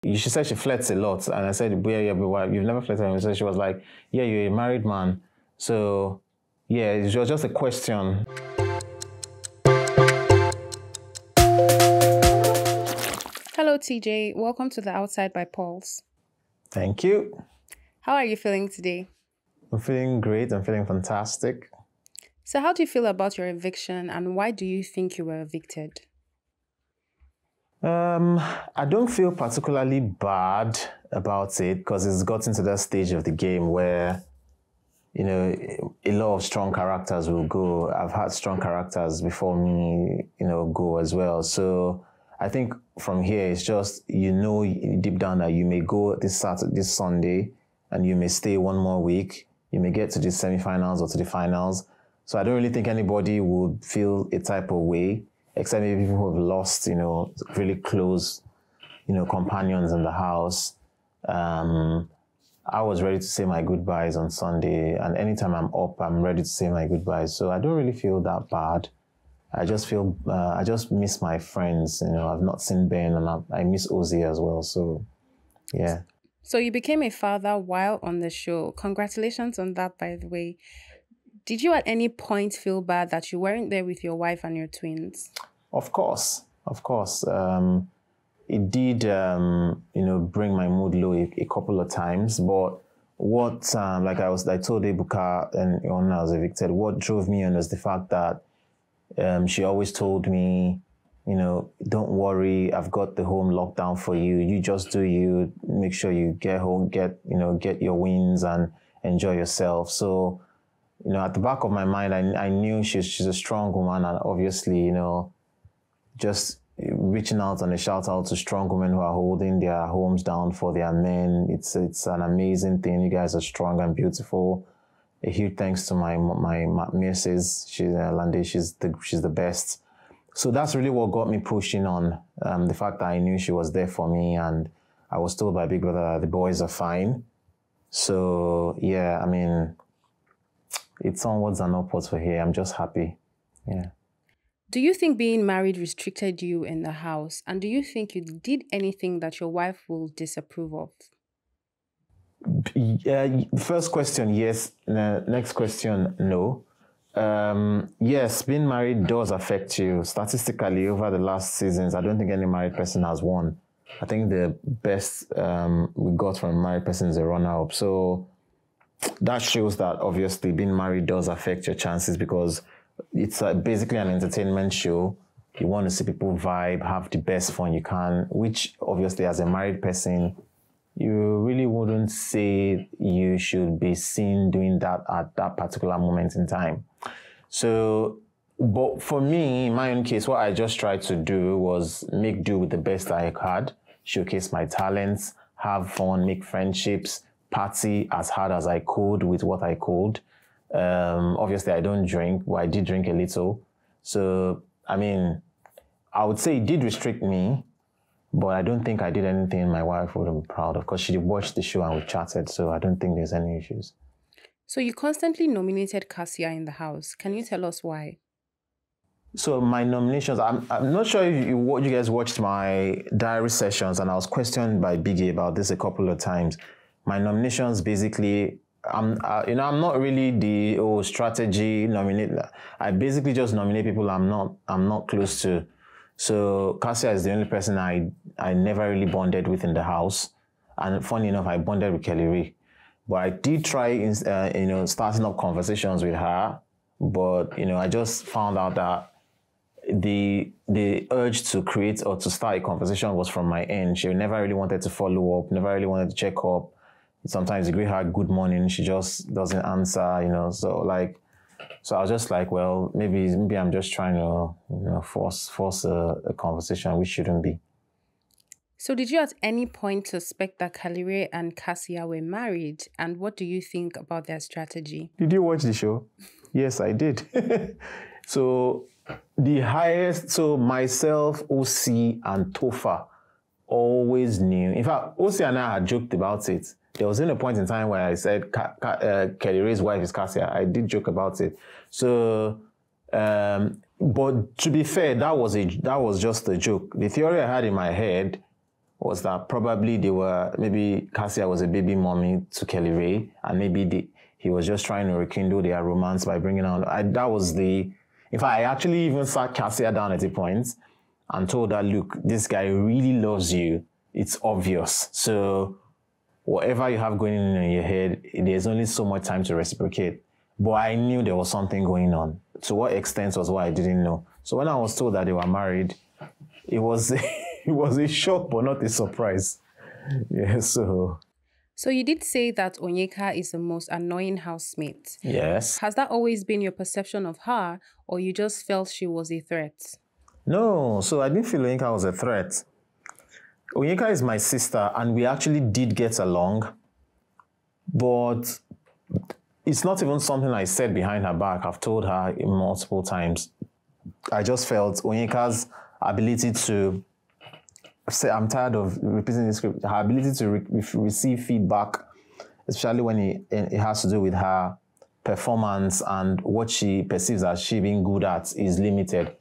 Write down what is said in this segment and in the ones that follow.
She said she flirts a lot. And I said, yeah, but you've never flirted. So she was like, yeah, you're a married man. So, yeah, it was just a question. Hello, Tjay. Welcome to the Out Syd By Pulse. Thank you. How are you feeling today? I'm feeling great. I'm feeling fantastic. So how do you feel about your eviction and why do you think you were evicted? I don't feel particularly bad about it because it's gotten to that stage of the game where, you know, a lot of strong characters will go. I've had strong characters before me, go as well. So I think from here, it's just, deep down that you may go this Sunday, and you may stay one more week. You may get to the semifinals or to the finals. So I don't really think anybody would feel a type of way, except maybe people who have lost, really close, companions in the house. I was ready to say my goodbyes on Sunday, and anytime I'm up, I'm ready to say my goodbyes. So I don't really feel that bad. I just feel, I just miss my friends. I've not seen Ben, and I miss Ozzy as well. So, yeah. So you became a father while on the show. Congratulations on that, by the way. Did you at any point feel bad that you weren't there with your wife and your twins? Of course. It did, bring my mood low a couple of times. But what, I told Ebuka and when I was evicted, what drove me on was the fact that she always told me, don't worry, I've got the home locked down for you. You just do you. Make sure you get home, get your wins and enjoy yourself. So, at the back of my mind, I knew she's a strong woman, and obviously, just reaching out and a shout out to strong women who are holding their homes down for their men. It's an amazing thing. You guys are strong and beautiful. A huge thanks to my missus. She's Lande. She's the best. So that's really what got me pushing on. The fact that I knew she was there for me, and I was told by Big Brother that the boys are fine. So yeah, I mean, it's onwards and upwards for here. I'm just happy. Yeah. Do you think being married restricted you in the house? And do you think you did anything that your wife will disapprove of? First question, yes. Next question, no. Yes, being married does affect you. Statistically, over the last seasons, I don't think any married person has won. I think the best we got from a married person is a runner-up. So that shows that obviously being married does affect your chances, because it's basically an entertainment show. You want to see people vibe, have the best fun you can, which obviously as a married person, you really wouldn't say you should be seen doing that at that particular moment in time. So, but for me, in my own case, what I just tried to do was make do with the best I had, showcase my talents, have fun, make friendships, party as hard as I could with what I could. Obviously, I don't drink, but I did drink a little. So, I mean, I would say it did restrict me, but I don't think I did anything my wife wouldn't be proud of, because she watched the show and we chatted, so I don't think there's any issues. So you constantly nominated Casia in the house. Can you tell us why? So my nominations, I'm not sure if you guys watched my diary sessions, and I was questioned by Biggie about this a couple of times. My nominations basically, I'm not really the strategy nominate. I basically just nominate people I'm not close to. So Casia is the only person I never really bonded with in the house, and funny enough, I bonded with Kelly Ray. But I did try, starting up conversations with her, but I just found out that the urge to create or to start a conversation was from my end. She never really wanted to follow up, never really wanted to check up. Sometimes you greet her good morning, she just doesn't answer, So I was just like, well, maybe I'm just trying to force a conversation which shouldn't be. So did you at any point suspect that Kalire and Casia were married? And what do you think about their strategy? Did you watch the show? Yes, I did. So myself, OC, and Tofa always knew. In fact, OC and I had joked about it. There was in a point in time where I said Kelly Ray's wife is Casia. I did joke about it. So, but to be fair, that was just a joke. The theory I had in my head was that probably maybe Casia was a baby mommy to Kelly Ray, and maybe he was just trying to rekindle their romance by bringing on. In fact, I actually even sat Casia down at a point and told her, look, this guy really loves you. It's obvious. So whatever you have going on in your head, there's only so much time to reciprocate. But I knew there was something going on. To what extent was what I didn't know. So when I was told that they were married, it was it was a shock, but not a surprise. Yeah, so you did say that Onyeka is the most annoying housemate. Yes. Has that always been your perception of her, or you just felt she was a threat? No, so I didn't feel Onyeka was a threat. Onyeka is my sister, and we actually did get along. But it's not even something I said behind her back. I've told her multiple times. I just felt Onyeka's ability to say, I'm tired of repeating the script, her ability to receive feedback, especially when it has to do with her performance and what she perceives as she being good at, is limited.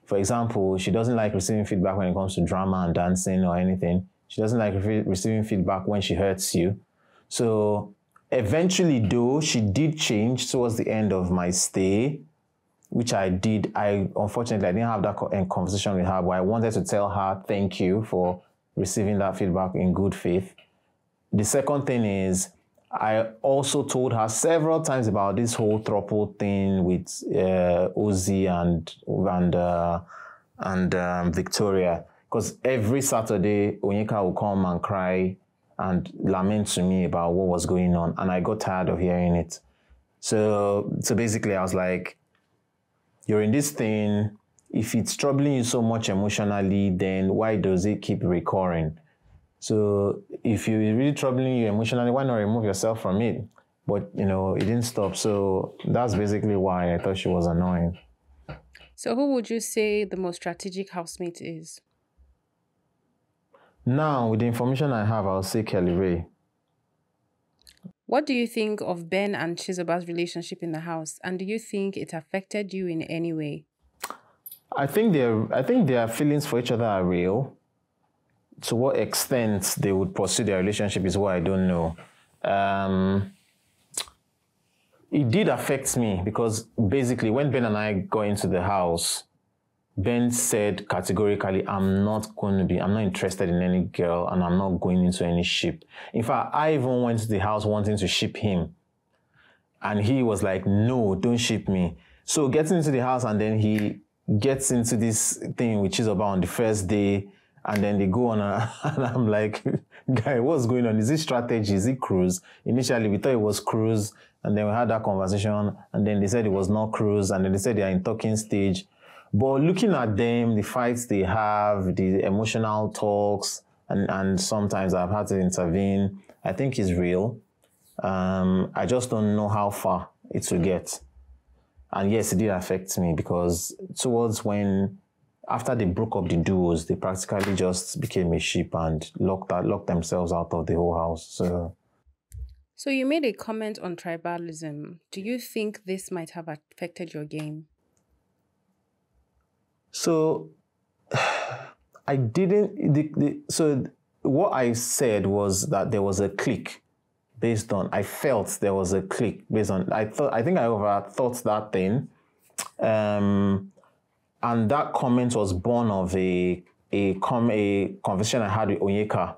For example, she doesn't like receiving feedback when it comes to drama and dancing or anything. She doesn't like receiving feedback when she hurts you. So eventually, though, she did change towards the end of my stay, which I did. Unfortunately, I didn't have that conversation with her, but I wanted to tell her thank you for receiving that feedback in good faith. The second thing is, I also told her several times about this whole throuple thing with Ozzy and Victoria, because every Saturday, Onyeka would come and cry and lament to me about what was going on, and I got tired of hearing it. So basically, I was like, you're in this thing. If it's troubling you so much emotionally, then why does it keep recurring? So if it's really troubling you emotionally, why not remove yourself from it? But, it didn't stop. So that's basically why I thought she was annoying. So who would you say the most strategic housemate is? Now, with the information I have, I'll say Kelly Ray. What do you think of Ben and Chizoba's relationship in the house? And do you think it affected you in any way? I think their feelings for each other are real. To what extent they would pursue their relationship is what I don't know. It did affect me because basically when Ben and I got into the house, Ben said categorically, I'm not interested in any girl and I'm not going into any ship. In fact, I even went to the house wanting to ship him. And he was like, no, don't ship me. So getting into the house and then he gets into this thing with Chizoba on the first day, and then they go on and I'm like, guy, what's going on? Is it strategy? Is it cruise? Initially, we thought it was cruise, and then we had that conversation, and then they said it was not cruise, and then they said they are in talking stage. But looking at them, the fights they have, the emotional talks, and sometimes I've had to intervene, I think is real. I just don't know how far it will get. And yes, it did affect me because after they broke up the duos, they practically just became a ship and locked themselves out of the whole house. So you made a comment on tribalism. Do you think this might have affected your game? So I didn't. So what I said was that there was a click based on. I felt there was a click based on. I think I overthought that thing, and that comment was born of a conversation I had with Onyeka,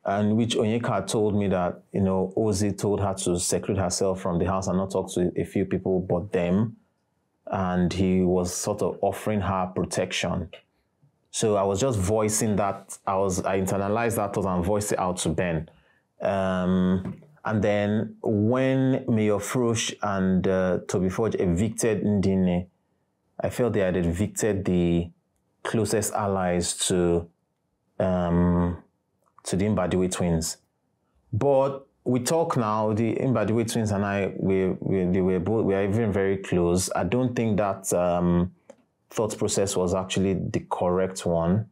and which Onyeka told me that Ozzy told her to seclude herself from the house and not talk to a few people but them. And he was sort of offering her protection. So I was just voicing that. I internalized that thought and voiced it out to Ben. And then when Mayor Frosh and Toby Forge evicted Ndine, I felt they had evicted the closest allies to the Mbadiwe twins. But we talk now, the Mbadiwe twins and I, we are even very close. I don't think that thought process was actually the correct one.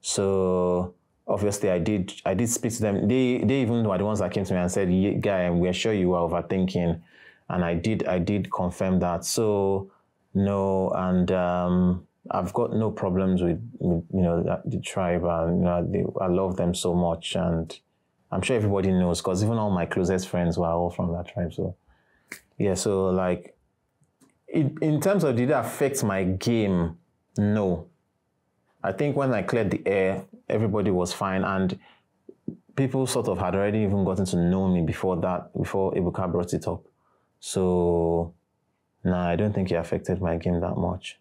So obviously I did speak to them. They even were the ones that came to me and said, yeah, guy, we're sure you were overthinking. And I did confirm that. So no, and I've got no problems with the tribe, and I love them so much, and I'm sure everybody knows because even all my closest friends were all from that tribe. So yeah, so like in terms of did it affect my game? No. I think when I cleared the air, everybody was fine, and people sort of had already even gotten to know me before Ebuka brought it up. So no, I don't think it affected my game that much.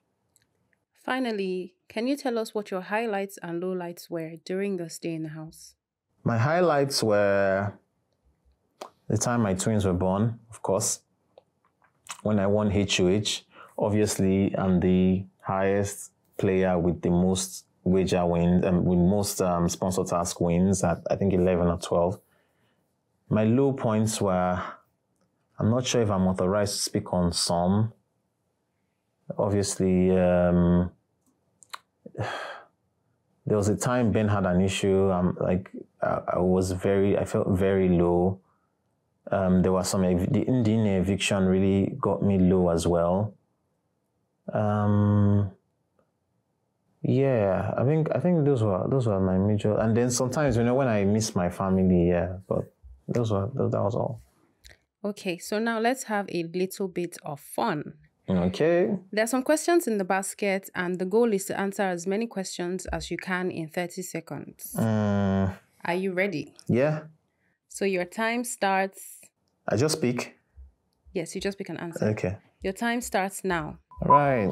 Finally, can you tell us what your highlights and lowlights were during your stay in the house? My highlights were the time my twins were born, of course. When I won HOH, obviously I'm the highest player with the most wager wins, with most sponsor task wins at I think 11 or 12. My low points were, I'm not sure if I'm authorized to speak on some. Obviously, there was a time Ben had an issue. I felt very low. There was the Indian eviction really got me low as well. Yeah, I think those were my major. And then sometimes, when I miss my family, yeah, but that was all. Okay, so now let's have a little bit of fun. Okay. There are some questions in the basket, and the goal is to answer as many questions as you can in 30 seconds. Are you ready? Yeah. So your time starts... I just speak? Yes, you just pick an answer. Okay. Your time starts now. All right.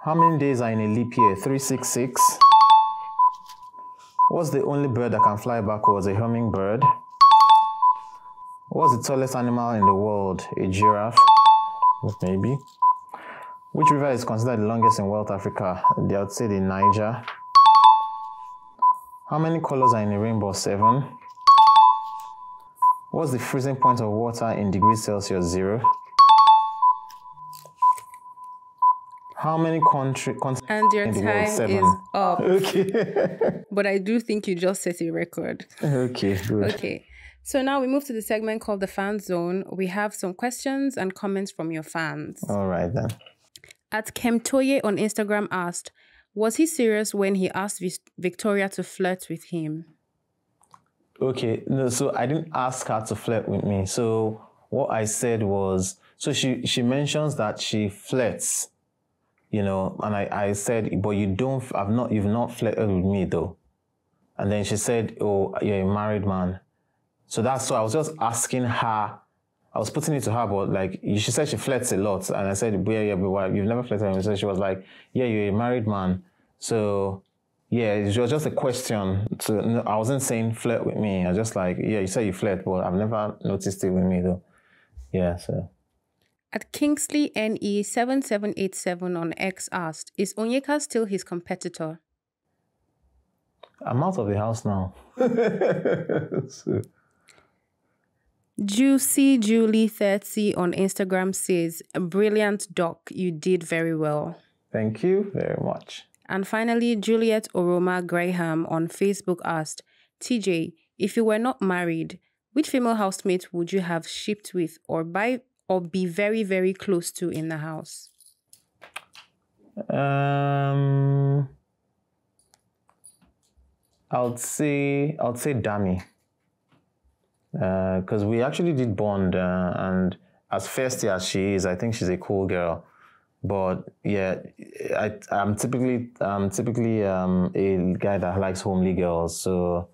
How many days are in a leap year? 366. What's the only bird that can fly backwards? A hummingbird. What's the tallest animal in the world? A giraffe? Maybe. Which river is considered the longest in West Africa? I would say the Niger. How many colors are in a rainbow? 7. What's the freezing point of water in degrees Celsius? 0. How many continents and your in the world? time 7. is up. Okay. But I do think you just set a record. Okay, good. Okay. So now we move to the segment called the Fan Zone. We have some questions and comments from your fans. All right, then. At Tjay on Instagram asked, was he serious when he asked Victoria to flirt with him? Okay, no, so I didn't ask her to flirt with me. So what I said was, so she mentions that she flirts, and I said, but you've not flirted with me though. And then she said, oh, you're a married man. So I was just asking her, I was putting it to her, but she said she flirts a lot. And I said, but you've never flirted with me. So she was like, yeah, you're a married man. So yeah, it was just a question. I wasn't saying flirt with me. I was just like, yeah, you say you flirt, but I've never noticed it with me though. Yeah, so. At Kingsley NE7787 on X asked, is Onyeka still his competitor? I'm out of the house now. So. Juicy Julie 30 on Instagram says, a brilliant doc, you did very well. Thank you very much. And finally, Juliet Oroma Graham on Facebook asked, TJ, if you were not married, which female housemate would you have shipped with or be very, very close to in the house? I'll say Dami. Because we actually did bond, and as feisty as she is, I think she's a cool girl. But yeah, I'm typically a guy that likes homely girls. So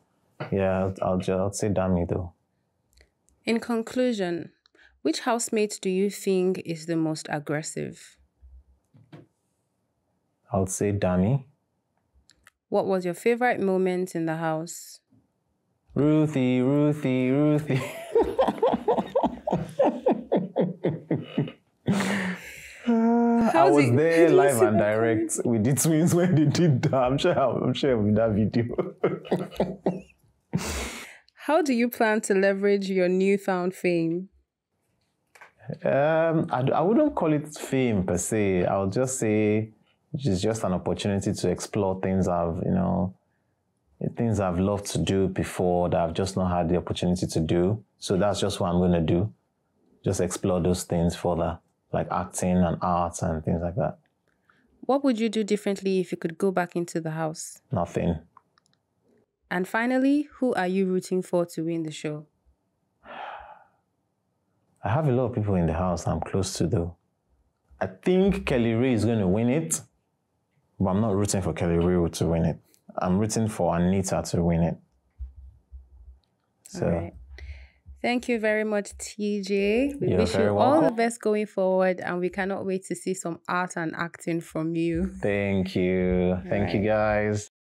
yeah, I'll say Dami though. In conclusion, which housemate do you think is the most aggressive? I'll say Dami. What was your favorite moment in the house? Ruthie. I was there live and direct with the twins when they did that. I'm sure with that video. How do you plan to leverage your newfound fame? I wouldn't call it fame per se. I would just say it's just an opportunity to explore things things I've loved to do before that I've just not had the opportunity to do. So that's just what I'm going to do. Just explore those things further, like acting and arts and things like that. What would you do differently if you could go back into the house? Nothing. And finally, who are you rooting for to win the show? I have a lot of people in the house I'm close to, though. I think Kelly Ray is going to win it, but I'm not rooting for Kelly Ray to win it. I'm rooting for Anita to win it. So, all right. Thank you very much, Tjay. We wish you all welcome. the best going forward, and we cannot wait to see some art and acting from you. Thank you. Thank you, guys.